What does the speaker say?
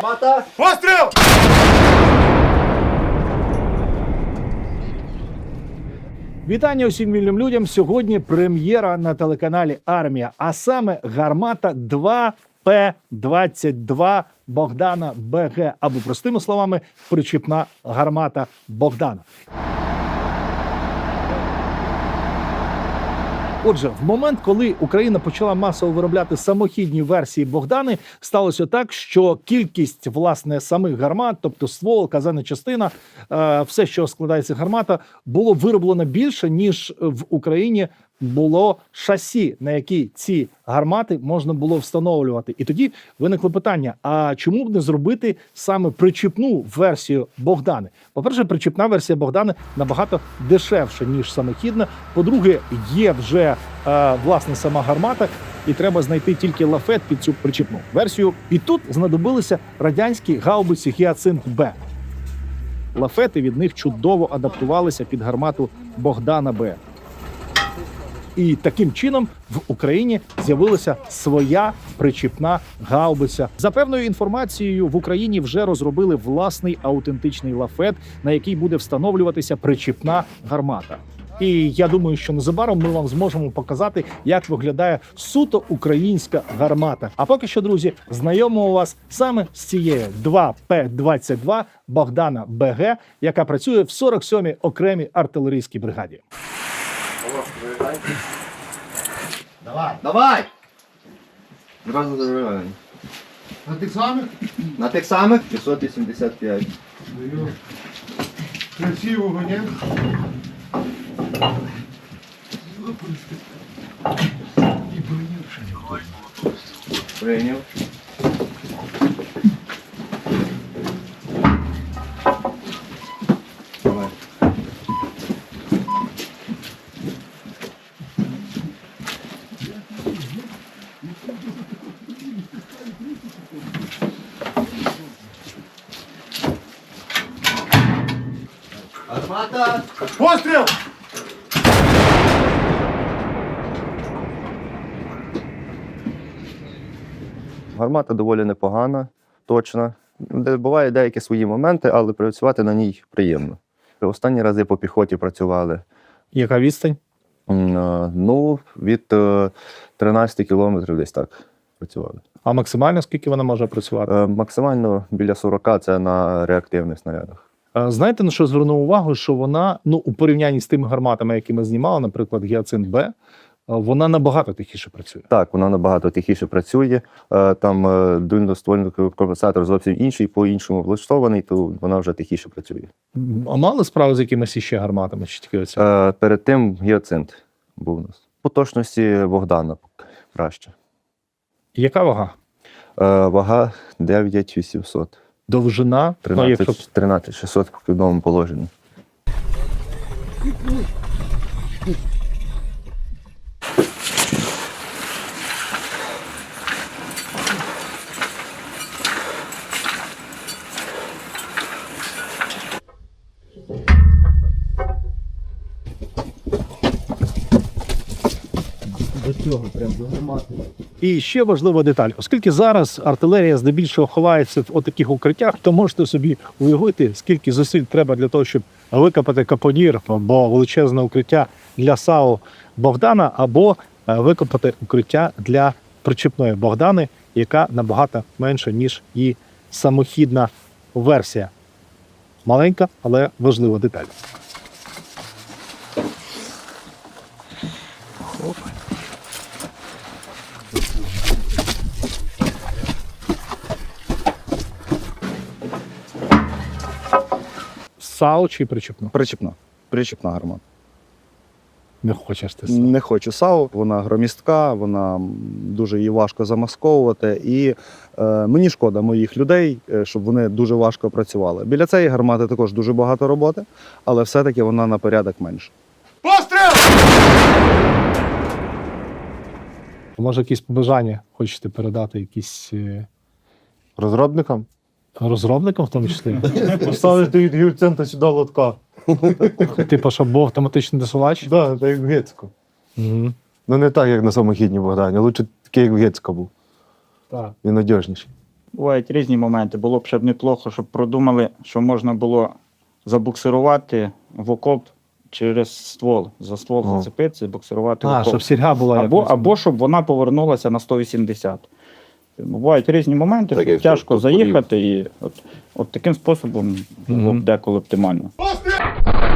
Мата! Постріл! Вітання усім вільним людям. Сьогодні прем'єра на телеканалі «Армія», а саме гармата 2П-22 Богдана БГ, або простими словами, причіпна гармата Богдана. Отже, в момент, коли Україна почала масово виробляти самохідні версії Богдани, сталося так, що кількість, власне, самих гармат, тобто ствол, казенна частина, все, що складається гармата, було вироблено більше, ніж в Україні було шасі, на які ці гармати можна було встановлювати. І тоді виникло питання, а чому б не зробити саме причіпну версію Богдани? По-перше, причіпна версія Богдани набагато дешевша, ніж самохідна. По-друге, є вже, власне, сама гармата, і треба знайти тільки лафет під цю причіпну версію. І тут знадобилися радянські гаубиці «Гіацинт-Б». Лафети від них чудово адаптувалися під гармату Богдана Б. І таким чином в Україні з'явилася своя причіпна гаубиця. За певною інформацією, в Україні вже розробили власний аутентичний лафет, на який буде встановлюватися причіпна гармата. І я думаю, що незабаром ми вам зможемо показати, як виглядає суто українська гармата. А поки що, друзі, знайомимо вас саме з цією 2П-22 Богдана БГ, яка працює в 47-й окремій артилерійській бригаді. Давай! Давай! Зразу зариваємо. На тих самих? На тих самих 685. Красивого, ні? Прийняв. Давай. Армата! Постріл! Гармата доволі непогана, точна. Бувають деякі свої моменти, але працювати на ній приємно. Останні рази по піхоті працювали. Яка відстань? Ну, від 13 кілометрів десь так працювали. А максимально скільки вона може працювати? Максимально біля 40 – це на реактивних снарядах. Знаєте, на що звернув увагу? Що вона, у порівнянні з тими гарматами, які ми знімали, наприклад, «Гіацинт-Б», вона набагато тихіше працює. Так, вона набагато тихіше працює. Там дульноствольний компенсатор зовсім інший, по-іншому влаштований, то вона вже тихіше працює. А мали справи з якимись іще гарматами? Чи тільки оця? Перед тим гіацинт був у нас. По точності Богдана краще. Яка вага? Вага 9800. Довжина? 13600 в підному положенні. І ще важлива деталь. Оскільки зараз артилерія здебільшого ховається в таких укриттях, то можете собі уявити, скільки зусиль треба для того, щоб викопати капонір або величезне укриття для САУ Богдана, або викопати укриття для причіпної Богдани, яка набагато менша, ніж і самохідна версія. Маленька, але важлива деталь. САУ чи причіпну? Причіпна гармата. Не хочеш ти САУ? Не хочу САУ, вона громістка, вона дуже її важко замасковувати. І мені шкода моїх людей, щоб вони дуже важко працювали. Біля цієї гармати також дуже багато роботи, але все-таки вона на порядок менше. Постріл! Може, якісь побажання хочете передати якісь Розробникам? розробникам в тому числі? Поставити від гіацинта сюди лотка. Типу, щоб був автоматичний досилач? Так, так як в Гецьку. Угу. Ну не так, як на самохідній Богдані, лучше такий, як в Гецька був. Так. Він надіжніший. Бувають різні моменти. Було б ще б неплохо, щоб продумали, що можна було забуксирувати в окоп через ствол. За ствол О. зацепитися, буксирувати в А, окоп. щоб сірга була Або щоб вона повернулася на 180. Бувають різні моменти, Так, як тяжко тут заїхати, і от таким способом було б деколи оптимально. Постріл!